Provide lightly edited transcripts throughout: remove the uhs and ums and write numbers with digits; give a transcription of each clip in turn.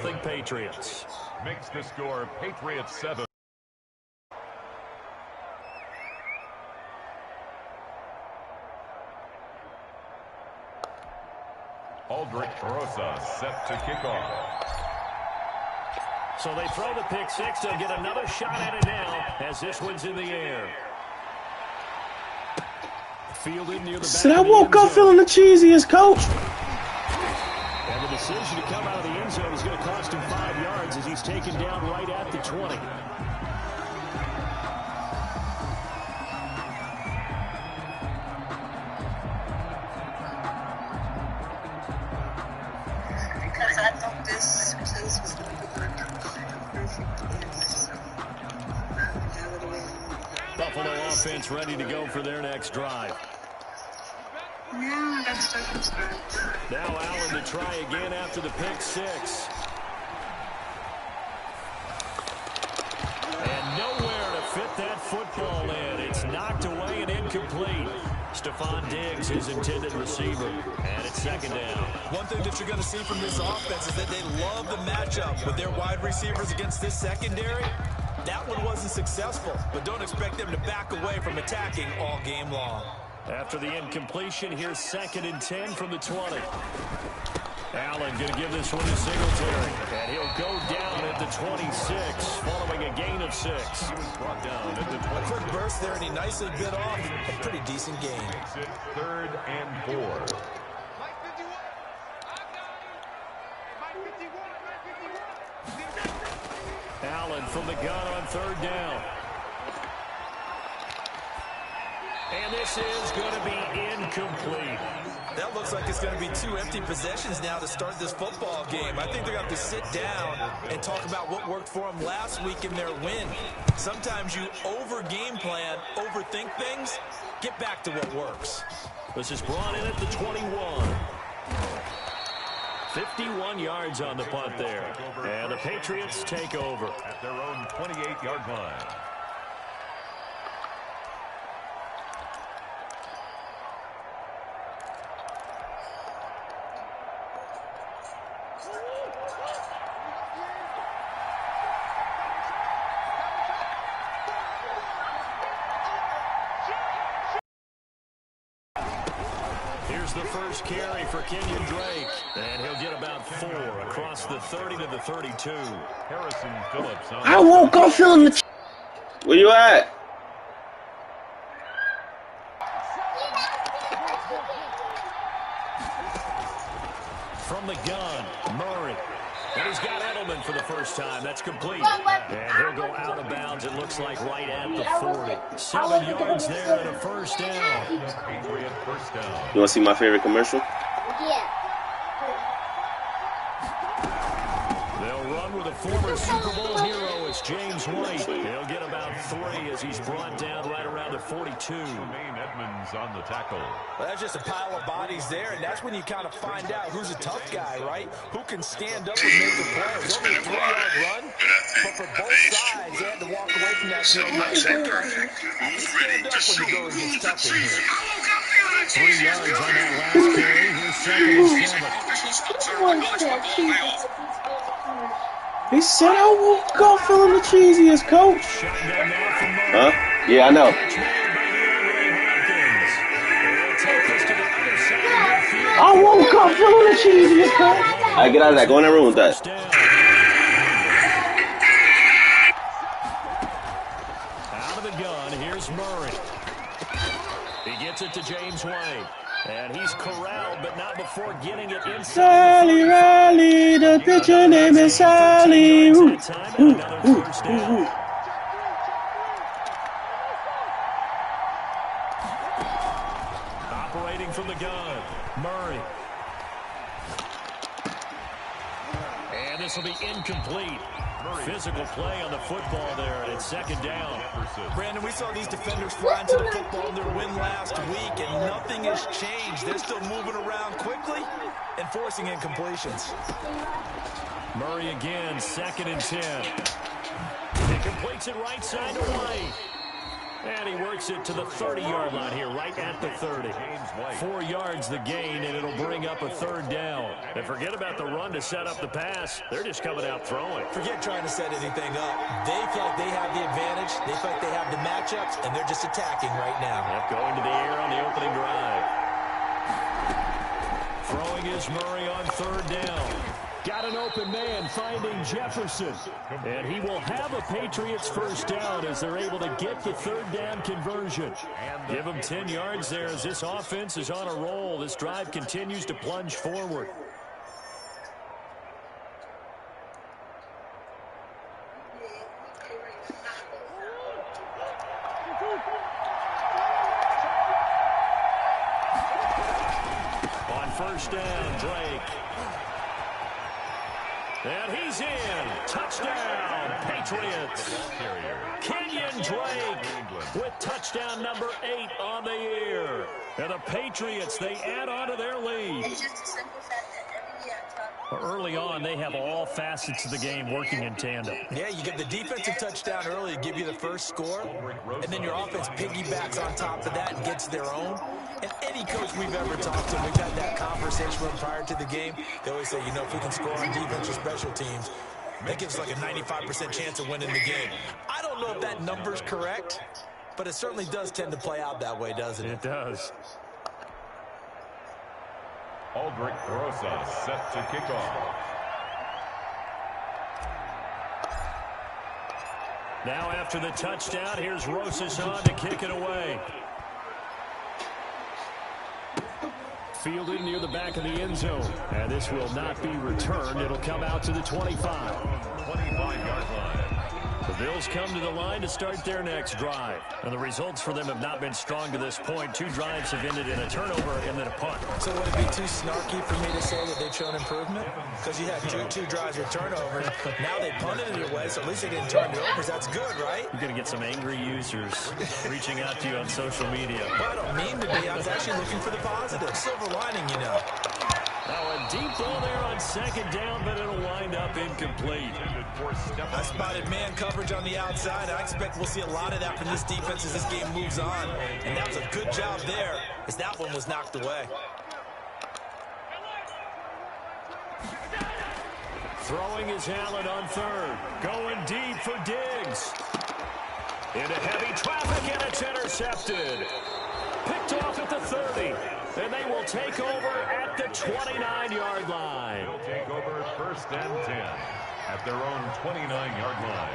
7-0 Patriots. Makes the score Patriots 7. Aldrich Rosa set to kick off. So they throw the pick six. They'll get another shot at it now as this one's in the air. Fielded near the back. I woke up feeling the cheesiest, coach. And the decision to come out of the end zone is going to cost him 5 yards as he's taken down right at the 20. Because I thought this place was going to be perfect. Buffalo offense ready to go for their next drive. Now that's circumstance. Now Allen to try again after the pick six. And nowhere to fit that football in. It's knocked away and incomplete. Stephon Diggs, his intended receiver. And it's second down. One thing that you're going to see from this offense is that they love the matchup with their wide receivers against this secondary. That one wasn't successful, but don't expect them to back away from attacking all game long. After the incompletion, here's 2nd and 10 from the 20. Allen going to give this one to Singletary. And he'll go down at the 26, following a gain of 6. He was brought down at the 20. A quick burst there, and he nicely bit off a pretty decent gain. Makes it 3rd and 4. Allen from the gun on 3rd down. And this is going to be incomplete. That looks like it's going to be 2 empty possessions now to start this football game. I think they're going to have to sit down and talk about what worked for them last week in their win. Sometimes you over-game plan, overthink things. Get back to what works. This is brought in at the 21. 51 yards on the punt there. And the Patriots take over At their own 28-yard line. Here's the first carry for Kenyon Drake. And he'll get about 4 across the 30 to the 32. Harrison Phillips. I woke up feeling the. Where you at? From the gun, Murray. And he's got Edelman for the first time. That's complete. And he'll go out of bounds, it looks like, right at the 40. 7 yards there and a first down. Patriot first down. You want to see my favorite commercial? Yeah. They'll run with a former Super Bowl hero. It's James White. He'll get about 3 as he's brought down right around the 42. Jermaine Edmonds on the tackle. Well, that's just a pile of bodies there, and that's when you kind of find out who's a tough guy, right? Who can stand up and make the play. It was only a 3-yard run, but for both sides, they had to walk away from that 3-yard run. You stand up when you go against tough in here. 3 yards on that last carry. Here's 2nd and 7. He said I woke up feeling the cheesiest, coach. Shotgun now from Murray. Huh? Yeah, I know. I woke up feeling the cheesiest, coach. All right, get out of that. Go in that room with that. Out of the gun, here's Murray. He gets it to James White. And he's corralled, but not before getting it inside. Sally Riley, the pitcher name is Sally. Operating from the gun, Murray. And this will be incomplete. Physical play on the football there, and it's 2nd down. Brandon, we saw these defenders fly into the football in their win last week, and nothing has changed. They're still moving around quickly and forcing incompletions. Murray again, 2nd and 10. He completes it right side to White. And he works it to the 30-yard line here, right at the 30. 4 yards the gain, and it'll bring up a third down. And forget about the run to set up the pass. They're just coming out throwing. Forget trying to set anything up. They feel like they have the advantage. They feel like they have the matchups, and they're just attacking right now. Yep, going to the air on the opening drive. Throwing is Murray on third down. Got an open man finding Jefferson. And he will have a Patriots first down as they're able to get the third down conversion. Give him 10 yards there as this offense is on a roll. This drive continues to plunge forward. On first down, Drake. And he's in. Touchdown, Patriots. Kenyon Drake with touchdown number 8 on the year. And the Patriots, they add on to their lead. It's just a simple fact that every year I talk Early on, they have all facets of the game working in tandem. Yeah, you get the defensive touchdown early to give you the first score, and then your offense piggybacks on top of that and gets their own. And any coach we've ever talked to, we've had that conversation with them prior to the game. They always say, you know, if we can score on defense or special teams, that gives us like a 95% chance of winning the game. I don't know if that number's correct, but it certainly does tend to play out that way, doesn't it? It does. Aldrich Rosas set to kick off. Now after the touchdown, here's Rosas on to kick it away. Fielded near the back of the end zone. And this will not be returned. It'll come out to the 25. 25-yard line. The Bills come to the line to start their next drive. And the results for them have not been strong to this point. 2 drives have ended in a turnover and then a punt. So would it be too snarky for me to say that they've shown improvement? Because you had two drives with turnovers. Now they punted it away, so at least they didn't turn it over. That's good, right? You're going to get some angry users reaching out to you on social media. Well, I don't mean to be. I was actually looking for the positive. Silver lining, you know. Now a deep ball there on second down, but it'll wind up incomplete. I spotted man coverage on the outside. I expect we'll see a lot of that from this defense as this game moves on. And that was a good job there as that one was knocked away. Throwing is Allen on third. Going deep for Diggs. Into heavy traffic, and it's intercepted. Picked off at the 30. And they will take over at the 29-yard line. They'll take over first and 10 at their own 29-yard line.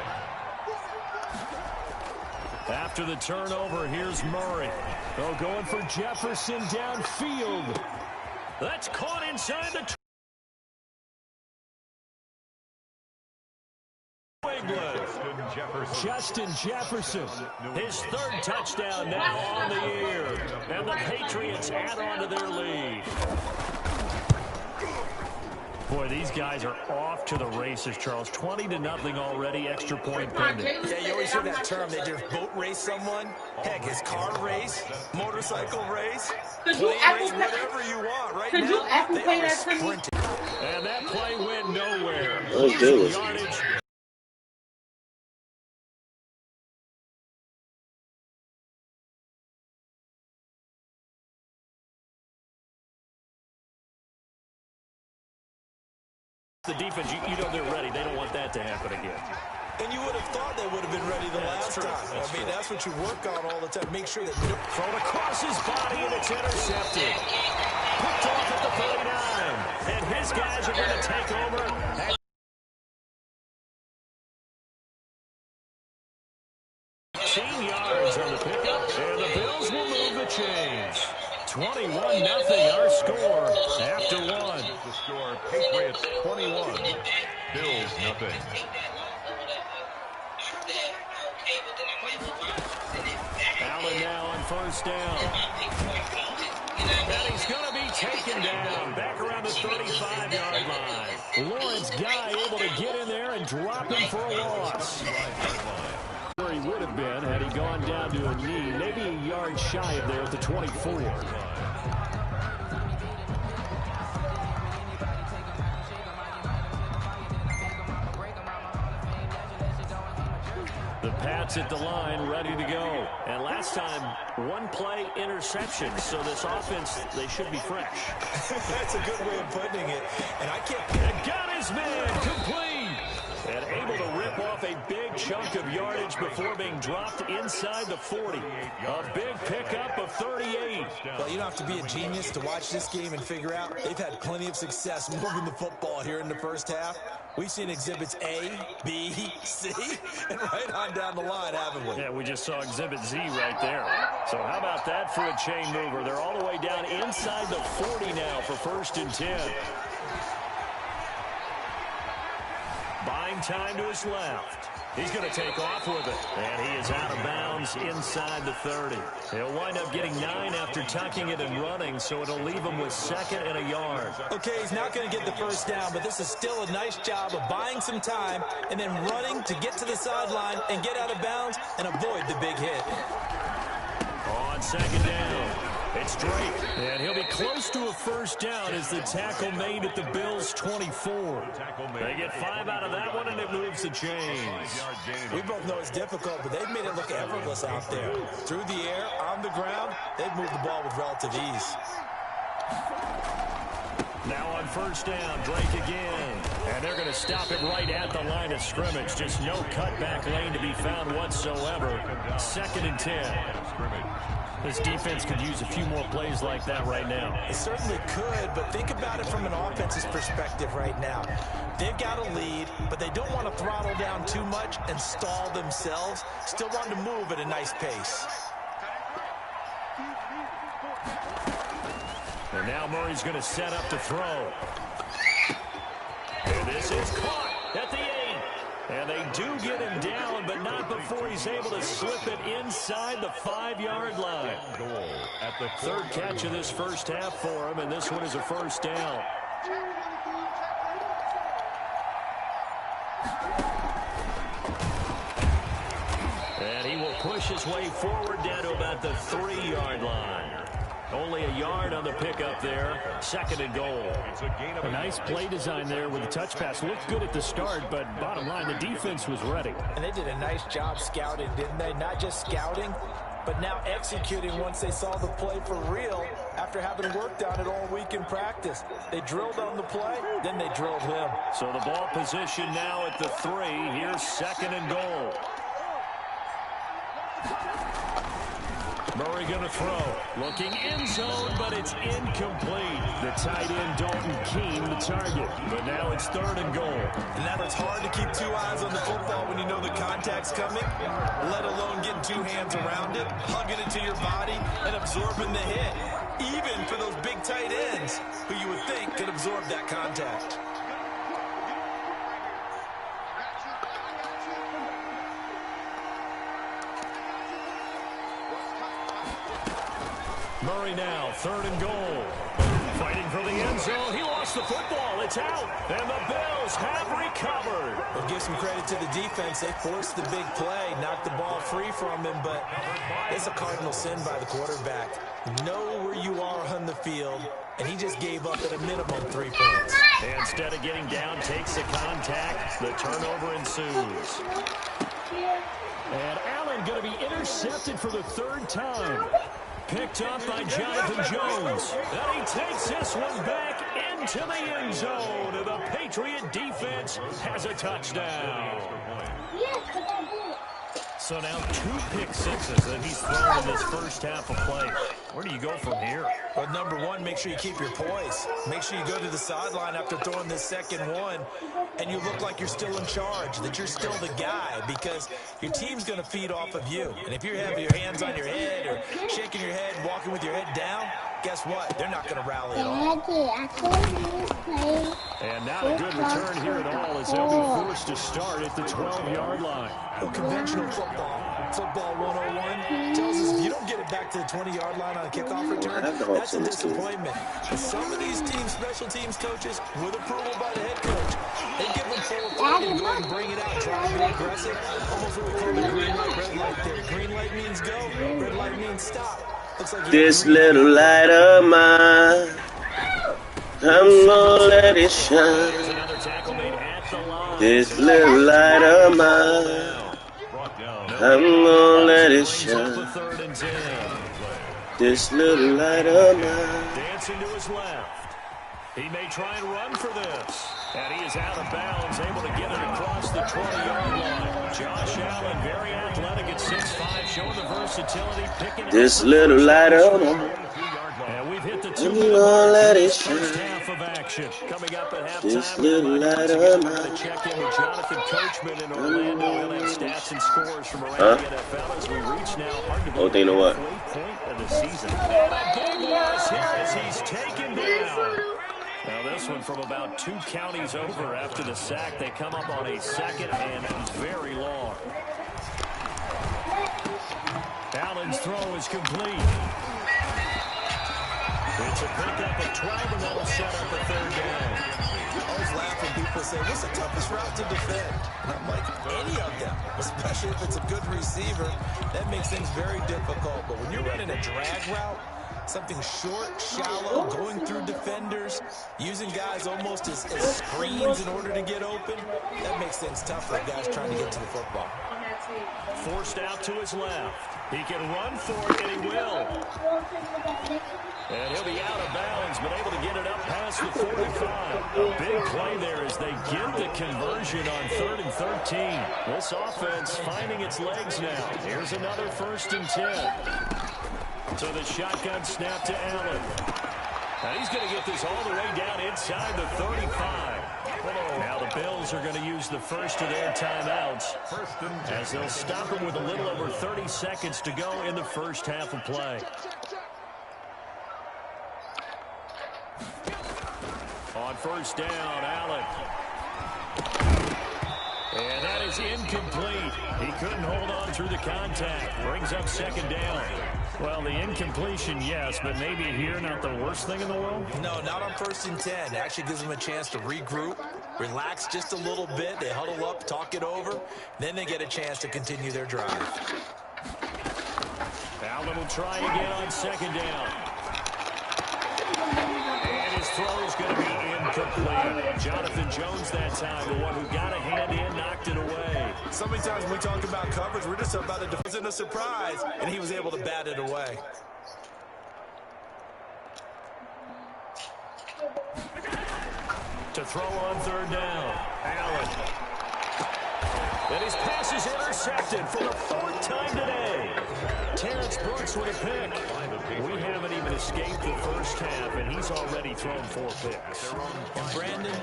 After the turnover, here's Murray. Oh, going for Jefferson downfield. That's caught inside the Justin Jefferson, his 3rd touchdown now on the year. And the Patriots add on to their lead. Boy, these guys are off to the races, Charles. 20-0 already, extra point pending. Yeah, you always hear that term. They just boat race someone. Heck, his car race, motorcycle race, plane race, whatever you want. Right now, they are sprinting. And that play went nowhere. Yardage. The defense, you know they're ready. They don't want that to happen again. And you would have thought they would have been ready the last time. I mean, that's what you work on all the time. Make sure that... Thrown across his body, and it's intercepted. Picked off at the 39. And his guys are going to take over. 18 yards on the pickup, and the Bills will move the chains. 21-0 our score after 1. The score, Patriots 21, Bills nothing. Allen now on first down. And he's going to be taken down back around the 35-yard line. Lawrence Guy able to get in there and drop him for a loss. Where he would have been had he gone down to a knee, maybe a yard shy of there at the 24. The Pats at the line, ready to go. And last time, one play interception. So this offense, they should be fresh. That's a good way of putting it. And I can't... And got his man complete. And able to rip off a big chunk of yardage before being dropped inside the 40. A big pickup of 38. Well, you don't have to be a genius to watch this game and figure out they've had plenty of success moving the football here in the first half. We've seen exhibits A, B, C, and right on down the line, haven't we? Yeah, we just saw exhibit Z right there. So how about that for a chain mover? They're all the way down inside the 40 now for 1st and 10. Buying time to his left. He's going to take off with it. And he is out of bounds inside the 30. He'll wind up getting 9 after tucking it and running, so it'll leave him with 2nd and a yard. Okay, he's not going to get the first down, but this is still a nice job of buying some time and then running to get to the sideline and get out of bounds and avoid the big hit. On 2nd down, it's Drake, and he'll be close to a first down as the tackle made at the Bills' 24. They get 5 out of that one, and it moves the chains. We both know it's difficult, but they've made it look effortless out there. Through the air, on the ground, they've moved the ball with relative ease. Now on 1st down, Drake again. And they're going to stop it right at the line of scrimmage. Just no cutback lane to be found whatsoever. 2nd and 10. This defense could use a few more plays like that right now. It certainly could, but think about it from an offense's perspective right now. They've got a lead, but they don't want to throttle down too much and stall themselves. Still want to move at a nice pace. And now Murray's going to set up to throw. And this is caught at the 8. And they do get him down, but not before he's able to slip it inside the 5-yard line. At the 3rd catch of this first half for him, and this one is a first down. And he will push his way forward down to about the 3-yard line. Only a yard on the pickup there. 2nd and goal. A nice play design there with the touch pass. Looked good at the start, but bottom line, the defense was ready. And they did a nice job scouting, didn't they? Not just scouting, but now executing once they saw the play for real after having worked on it all week in practice. They drilled on the play, then they drilled him. So the ball position now at the 3. Here's 2nd and goal. Murray going to throw. Looking end zone, but it's incomplete. The tight end, Dalton Keene, the target. But now it's 3rd and goal. And now it's hard to keep 2 eyes on the football when you know the contact's coming, let alone getting 2 hands around it, hugging it to your body, and absorbing the hit. Even for those big tight ends, who you would think could absorb that contact. Murray now, 3rd and goal. Fighting for the end zone. He lost the football. It's out. And the Bills have recovered. We'll give some credit to the defense. They forced the big play, knocked the ball free from him, but it's a cardinal sin by the quarterback. Know where you are on the field, and he just gave up at a minimum 3 points. And instead of getting down, takes the contact. The turnover ensues. And Allen going to be intercepted for the 3rd time. Picked up by Jonathan Jones. And he takes this one back into the end zone. And the Patriot defense has a touchdown. So now 2 pick sixes that he's thrown in this first half of play. Where do you go from here? Well, number one, make sure you keep your poise. Make sure you go to the sideline after throwing this second one, and you look like you're still in charge, that you're still the guy, because your team's going to feed off of you. And if you have your hands on your head or shaking your head, walking with your head down, guess what? They're not going to rally at all. And not a good return here at all as they'll be forced to start at the 12-yard line. Well, conventional football 101 tells us if you don't get it back to the 20-yard line on a kickoff return, that's a disappointment. And some of these teams, special teams coaches, with approval by the head coach, they give them full authority to go ahead and bring it out, try to be aggressive, almost what we call the green light, red light there. Green light means go, red light means stop. Looks like this little light of mine, I'm gonna let it shine. This little light of mine. Brought down I'm gonna let it Brings up a shine. 3rd and 10. This little light of mine. Dancing to his left. He may try and run for this. And he is out of bounds, able to get it across the 20-yard line. Josh Allen, very athletic at 6'5", showing the versatility. Picking This little light of mine. And we've hit the I'm 2-minute gonna let it first shine. half of action. Coming up at halftime. This little light of We're going mine. to check in with Jonathan Coachman in Orlando. He'll have stats and scores from around the NFL as we reach now. Hard to believe thing to what? the point of the season. And a big loss here as he's taken down. Now this one from about 2 counties over after the sack. They come up on a 2nd and very long. Allen's throw is complete. It's a pickup of 12, and that'll set up a 3rd down. I always laugh when people say, what's the toughest route to defend? And I'm like, any of them, especially if it's a good receiver. That makes things very difficult. But when you're running a drag route, something short, shallow, going through defenders, using guys almost as screens in order to get open, that makes things tough for guys trying to get to the football. Forced out to his left. He can run for it, and he will. And he'll be out of bounds, but able to get it up past the 45. A big play there as they get the conversion on 3rd and 13. This offense finding its legs now. Here's another 1st and 10. So the shotgun snap to Allen. Now he's going to get this all the way down inside the 35. Now the Bills are going to use the first of their timeouts as they'll stop him with a little over 30 seconds to go in the first half of play. On 1st down, Allen. And that is incomplete. He couldn't hold on through the contact. Brings up 2nd down. Well, the incompletion, yes, but maybe here not the worst thing in the world? No, not on 1st and 10. It actually gives them a chance to regroup, relax just a little bit. They huddle up, talk it over. Then they get a chance to continue their drive. Allen will try again on 2nd down. And his throw is going to be incomplete. Jonathan Jones that time, the one who got a hand in, knocked it away. So many times when we talk about coverage, we're just about to defense in a surprise, and he was able to bat it away. To throw on 3rd down, Allen. And his pass is intercepted for the 4th time today. Terrence Brooks with a pick. We haven't even escaped the first half, and he's already thrown 4 picks. And Brandon,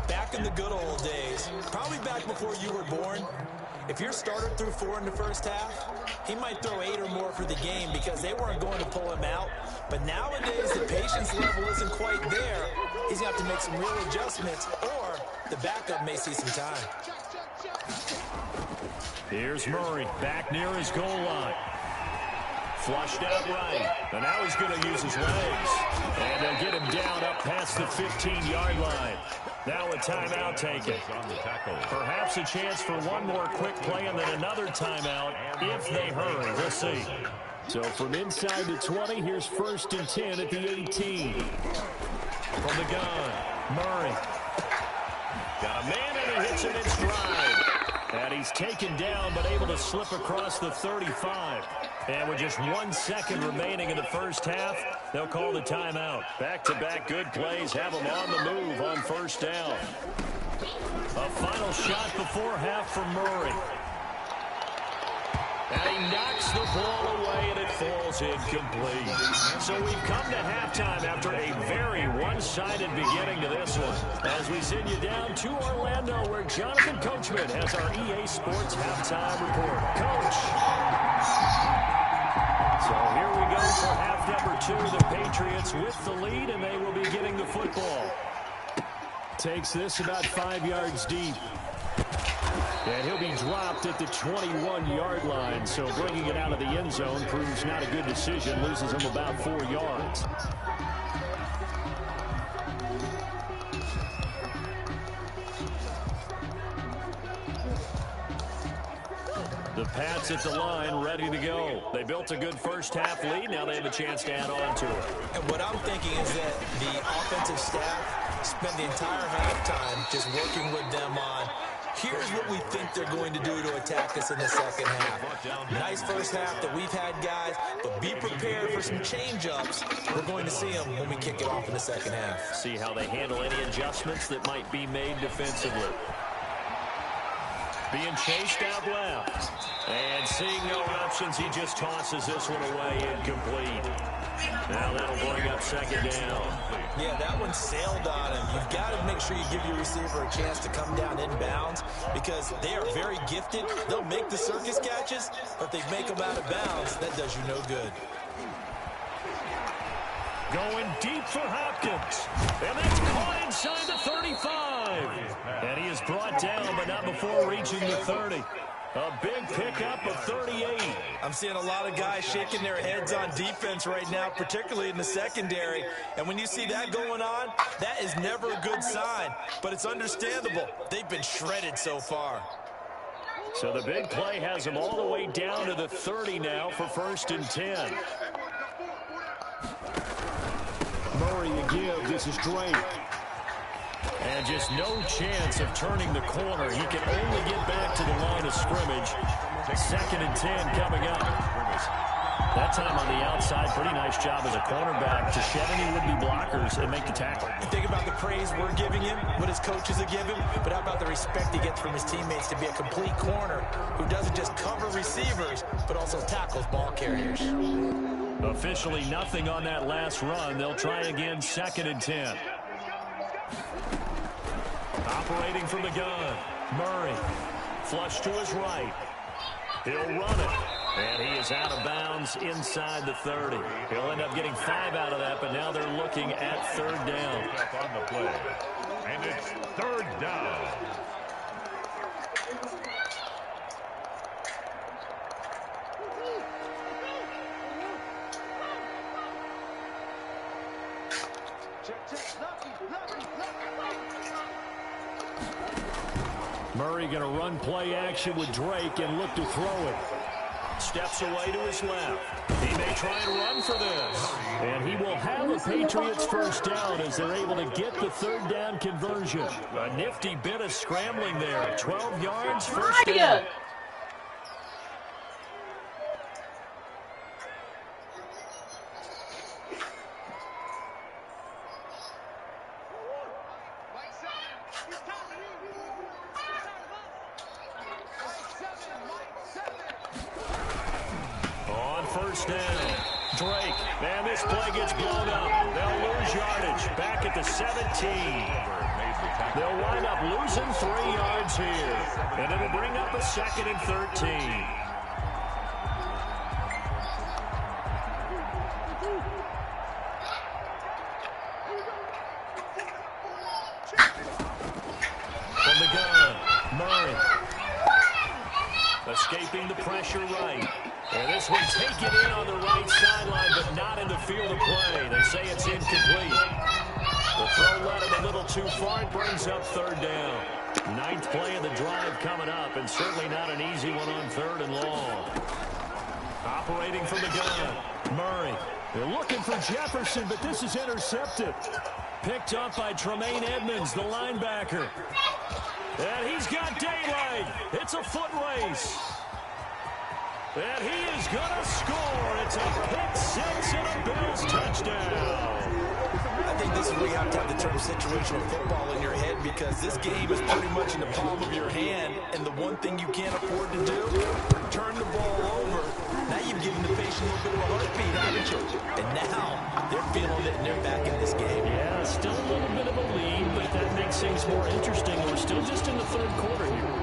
back in the good old days, probably back before you were born, if your starter threw 4 in the first half, he might throw 8 or more for the game because they weren't going to pull him out. But nowadays, the patience level isn't quite there. He's going to have to make some real adjustments, or the backup may see some time. Here's Murray back near his goal line. Flushed out right. And now he's going to use his legs. And they'll get him down up past the 15-yard line. Now a timeout taken. Perhaps a chance for one more quick play and then another timeout if they hurry. We'll see. So from inside the 20, here's 1st and 10 at the 18. From the gun, Murray. Got a man and he hits him in stride. And he's taken down but able to slip across the 35. And with just 1 second remaining in the first half, they'll call the timeout. Back-to-back good plays have them on the move on 1st down. A final shot before half from Murray. And he knocks the ball away, and it falls incomplete. So we've come to halftime after a very one-sided beginning to this one. As we send you down to Orlando, where Jonathan Coachman has our EA Sports halftime report. Coach. So here we go for half number 2. The Patriots with the lead, and they will be getting the football. Takes this about 5 yards deep. And he'll be dropped at the 21-yard line, so bringing it out of the end zone proves not a good decision. Loses him about 4 yards. The Pats at the line, ready to go. They built a good first half lead. Now they have a chance to add on to it. And what I'm thinking is that the offensive staff spent the entire halftime just working with them on Here's what we think they're going to do to attack us in the second half. Nice first half that we've had, guys, but be prepared for some change-ups. We're going to see them when we kick it off in the second half. See how they handle any adjustments that might be made defensively. Being chased out left. And seeing no options, he just tosses this one away incomplete. Now that'll bring up second down. Yeah, that one sailed on him. You've got to make sure you give your receiver a chance to come down inbounds because they are very gifted. They'll make the circus catches, but if they make them out of bounds, that does you no good. Going deep for Hopkins. And that's caught inside the 35. And he is brought down, but not before reaching the 30. A big pickup of 38. I'm seeing a lot of guys shaking their heads on defense right now, particularly in the secondary. And when you see that going on, that is never a good sign. But it's understandable. They've been shredded so far. So the big play has them all the way down to the 30 now for 1st and 10. Murray a give. This is Drake. And just no chance of turning the corner. He can only get back to the line of scrimmage. 2nd and 10 coming up. That time on the outside, pretty nice job as a cornerback to shed any would-be blockers and make the tackle. You think about the praise we're giving him, what his coaches are giving, but how about the respect he gets from his teammates to be a complete corner who doesn't just cover receivers, but also tackles ball carriers. Officially nothing on that last run. They'll try again, 2nd and 10. Operating from the gun, Murray. Flush to his right. He'll run it. And he is out of bounds inside the 30. He'll end up getting 5 out of that, but now they're looking at 3rd down. On the play. And it's 3rd down. Murray going to run play action with Drake and look to throw it. Steps away to his left. He may try and run for this. And he will have a Patriots 1st down as they're able to get the 3rd down conversion. A nifty bit of scrambling there. 12 yards, 1st down. They'll wind up losing 3 yards here. And it'll bring up a 2nd and 13. From the gun, Murray. Escaping the pressure right. And this one taken in on the right sideline, but not in the field of play. They say it's incomplete. The throw led him a little too far. It brings up 3rd down. 9th play of the drive coming up, and certainly not an easy one on 3rd and long. Operating from the gun, Murray. They're looking for Jefferson, but this is intercepted. Picked up by Tremaine Edmonds, the linebacker. And he's got daylight. It's a foot race. And he is going to score. It's a pick-6 and a Bills touchdown. I think this is where you have to have the term situational football in your head because this game is pretty much in the palm of your hand, and the one thing you can't afford to do, turn the ball over. Now you've given the patient a little bit of a heartbeat, haven't you? And now they're feeling it, and they're back in this game. Yeah, still a little bit of a lead, but that makes things more interesting. We're still just in the 3rd quarter here.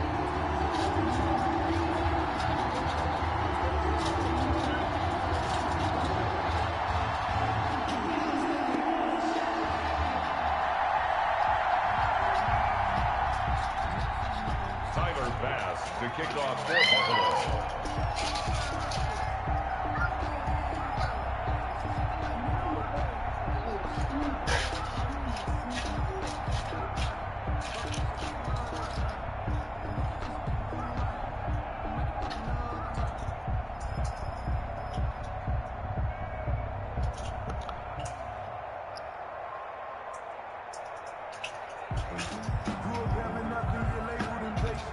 To kick off for Buffalo. Grew up having nothing, you labeled invasive.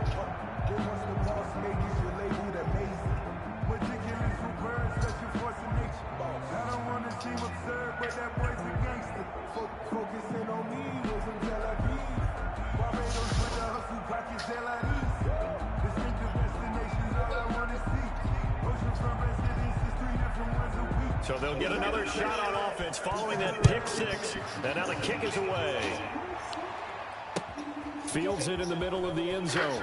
So they'll get another shot on offense following that pick six. And now the kick is away. Fields it in the middle of the end zone.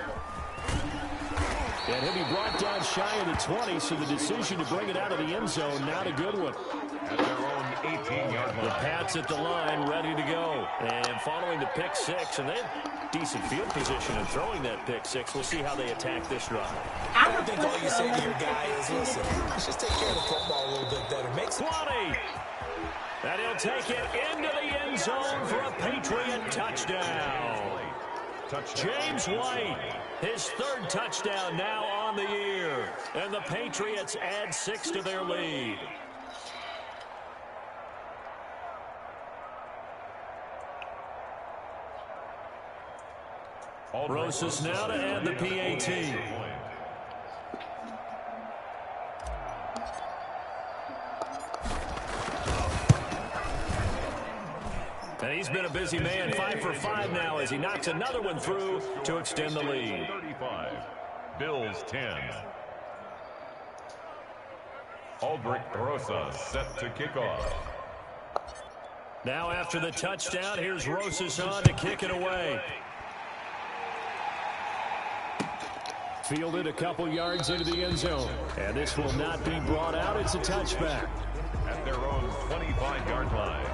And he'll be brought down shy of the 20, so the decision to bring it out of the end zone, not a good one. At their own 18-yard line. The Pats at the line, ready to go. And following the pick six, and they have decent field position and throwing that pick six. We'll see how they attack this drive. I don't think all you say to your guy is, listen, let's just take care of the football a little bit better. Make 20. And he'll take it into the end zone for a Patriot touchdown. James White, his third touchdown now on the year. And the Patriots add 6 to their lead. Rosas now to add the PAT. And he's been a busy man, 5 for 5 now as he knocks another one through to extend the lead. 35, Bills 10. Aldrich Rosas set to kick off. Now after the touchdown, here's Rosas on to kick it away. Fielded a couple yards into the end zone. And this will not be brought out. It's a touchback. At their own 25-yard line.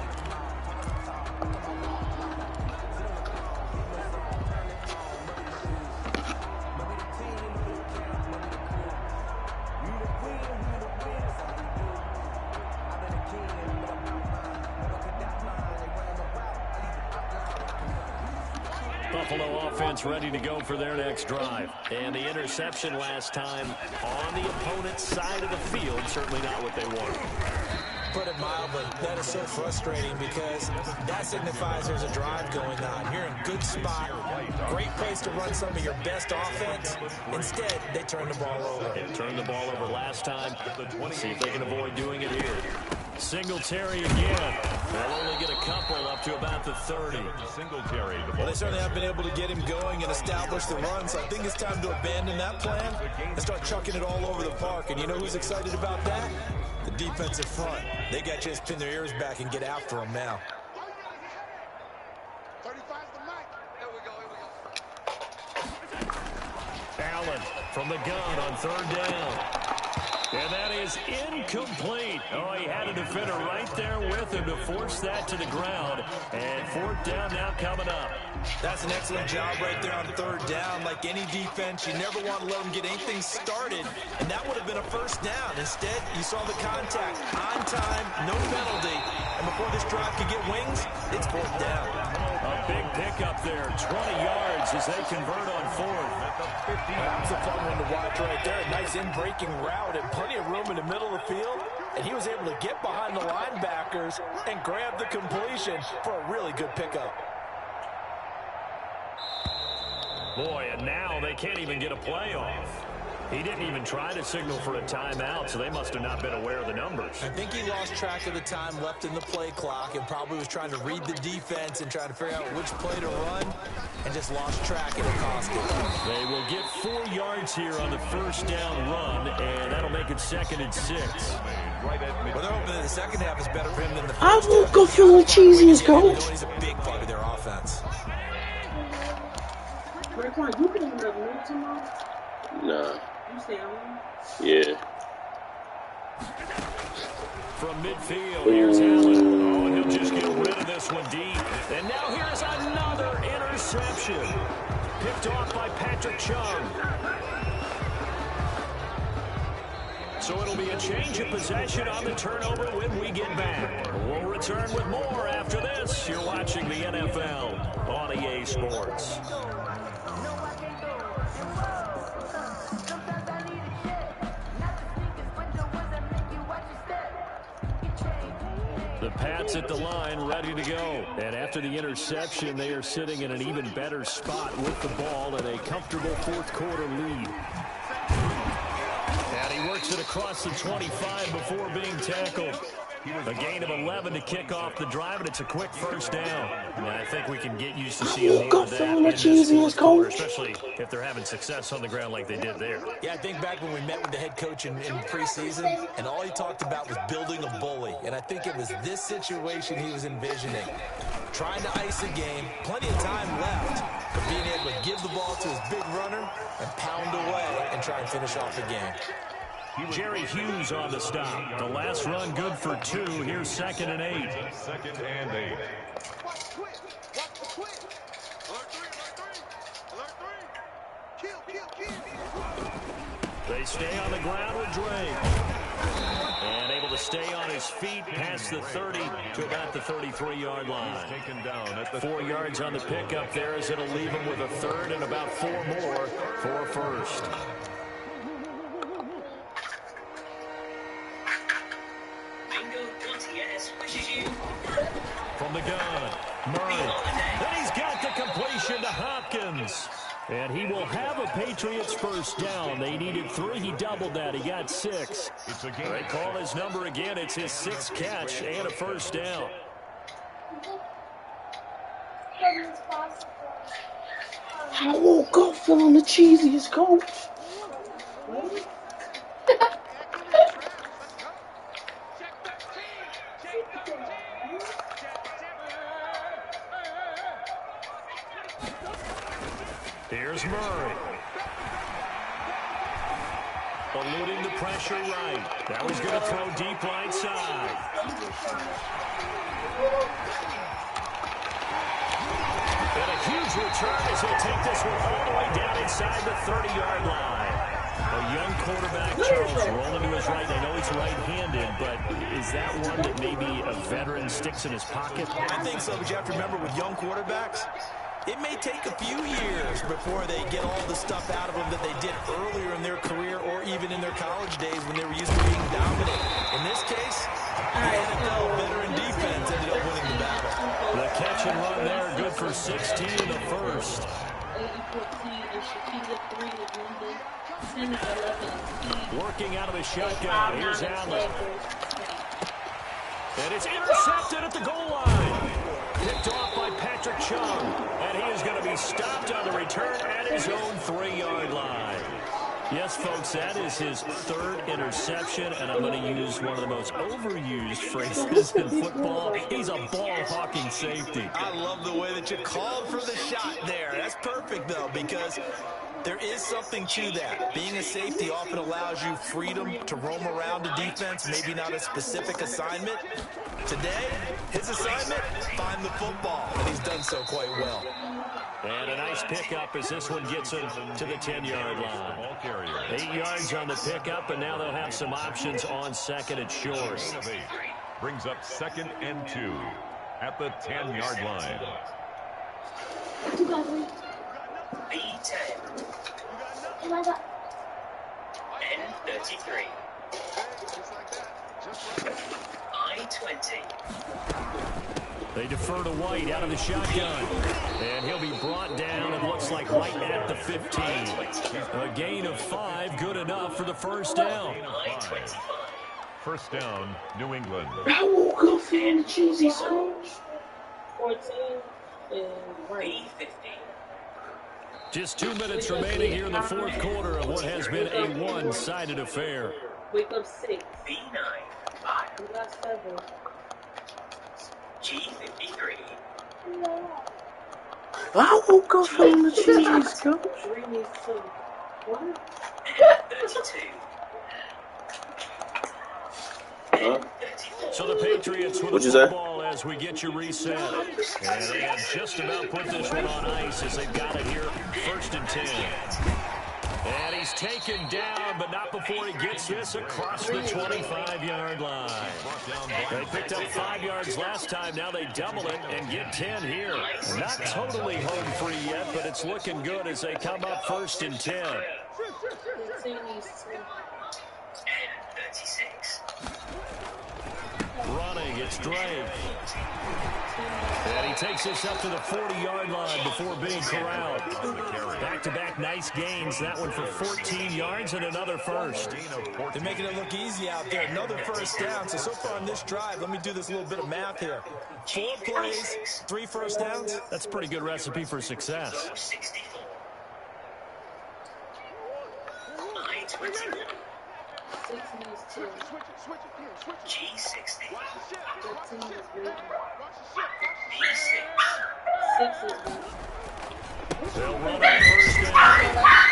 Buffalo offense ready to go for their next drive. And the interception last time on the opponent's side of the field, certainly not what they wanted. Put it mildly, that is so frustrating because that signifies there's a drive going on. You're in good spot, great place to run some of your best offense. Instead, they turn the ball over. They turned the ball over last time. See if they can avoid doing it here. Singletary again. They'll only get a couple up to about the 30. Singletary. Well, they certainly have been able to get him going and establish the run, so I think it's time to abandon that plan and start chucking it all over the park. And you know who's excited about that? The defensive front. They got to just pin their ears back and get after him now. 35's the mic. Here we go. Allen from the gun on third down. And that is incomplete. Oh, he had a defender right there with him to force that to the ground. And fourth down now coming up. That's an excellent job right there on third down. Like any defense, you never want to let them get anything started. And that would have been a first down. Instead, you saw the contact on time, no penalty. And before this drive could get wings, it's fourth down. A big pickup there, 20 yards as they convert on fourth. That's a fun one to watch right there. A nice in-breaking route and plenty of room in the middle of the field. And he was able to get behind the linebackers and grab the completion for a really good pickup. Boy, and now they can't even get a play off. He didn't even try to signal for a timeout, so they must have not been aware of the numbers. I think he lost track of the time left in the play clock and probably was trying to read the defense and trying to figure out which play to run and just lost track and it cost him. They will get 4 yards here on the first down run, and that'll make it 2nd and 6. Well, they're hoping that the second half is better for him than the first. I will go for the cheesiest goal. He's a big part of their offense. Raekwon, you can even move tomorrow? Nah. You stay on? Yeah. From midfield, here's Allen. Oh, and he'll just get rid of this one deep. And now here's another interception. Picked off by Patrick Chung. So it'll be a change of possession on the turnover when we get back. We'll return with more after this. You're watching the NFL on EA Sports. The Pats at the line, ready to go. And after the interception, they are sitting in an even better spot with the ball and a comfortable fourth quarter lead. And he works it across the 25 before being tackled. A gain of 11 to kick off the drive, and it's a quick first down. And I think we can get used to seeing more of that in this fourth quarter, especially if they're having success on the ground like they did there. Yeah, I think back when we met with the head coach in preseason, and all he talked about was building a bully. And I think it was this situation he was envisioning. Trying to ice a game, plenty of time left, but being able to give the ball to his big runner and pound away and try and finish off the game. Jerry Hughes on the stop. The last run good for 2. Here's 2nd and 8. 2nd and 8. They stay on the ground with Drake. And able to stay on his feet past the 30 to about the 33-yard line. Taken down at the 4 yards on the pickup there as it'll leave him with a 3rd and about 4 more for a first. From the gun, Murray. And he's got the completion to Hopkins. And he will have a Patriots first down. They needed 3. He doubled that. He got 6. They call his number again. It's his 6th catch and a first down. I woke up feeling the cheesiest, coach. Here's Murray. Eluding the pressure right. That was going to throw deep right side. And a huge return as he'll take this one all the way down inside the 30-yard line. A young quarterback, Charles, rolling to his right. I know he's right-handed, but is that one that maybe a veteran sticks in his pocket? I think so, but you have to remember with young quarterbacks, it may take a few years before they get all the stuff out of them that they did earlier in their career or even in their college days when they were used to being dominant. In this case, the NFL veteran defense ended up winning the battle. The catch and run there, good for 16 in the first. Working out of the shotgun. Here's Allen. And it's intercepted at the goal line. Picked off by Patrick Chung. And he is going to be stopped on the return at his own 3-yard line. Yes, folks, that is his 3rd interception, and I'm going to use one of the most overused phrases in football. He's a ball-hawking safety. I love the way that you called for the shot there. That's perfect, though, because there is something to that. Being a safety often allows you freedom to roam around the defense, maybe not a specific assignment. Today, his assignment, find the football, and he's done so quite well. And a nice pickup as this one gets him to the 10-yard line. 8 yards on the pickup, and now they'll have some options on 2nd and short. Brings up 2nd and 2 at the 10-yard line. B10. N33. I-20. They defer to White out of the shotgun. And he'll be brought down, it looks like, right at the 15. A gain of 5, good enough for the first down. First down, New England. I woke up feeling the cheesiest, coach. 14 and B50. Just 2 minutes remaining here in the fourth quarter of what has been a one-sided affair. Wake up 6. B9. You got 7. G53. I woke up feeling the cheesiest, coach. 3 needs 2. What? N32. So the Patriots with the football as we get you reset. And they have just about put this one on ice as they've got it here, 1st and 10. And he's taken down, but not before he gets this across the 25-yard line. They picked up 5 yards last time. Now they double it and get 10 here. Not totally home free yet, but it's looking good as they come up 1st and 10. N36. Running, it's Drake. And he takes this up to the 40-yard line before being corralled. Back-to-back nice gains. That one for 14 yards and another first. They're making it look easy out there. Another first down. So far on this drive, let me do this little bit of math here. 4 plays, 3 first downs. That's a pretty good recipe for success. 64. I-21. 6 needs 2. G60. 13 is waiting. B6. 6 is waiting. They'll run on first down.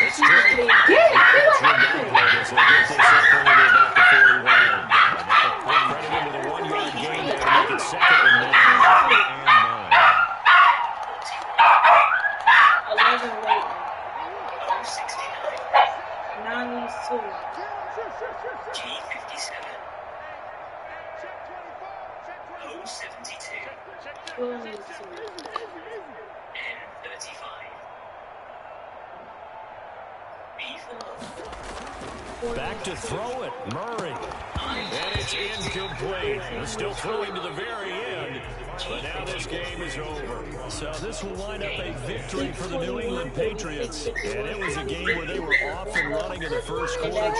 It's great. As they get this up only to about the 41. Credited with a 1-yard gain there to make it 2nd and 9. 11 waiting. 069. 9 needs 2. G57. 072. 12 needs 2. N35. B4. Back to throw it. Murray. And it's incomplete. They're still throwing to the very end. But now this game is over. So this will wind up a victory for the New England Patriots. And it was a game where they were off and running in the first quarter.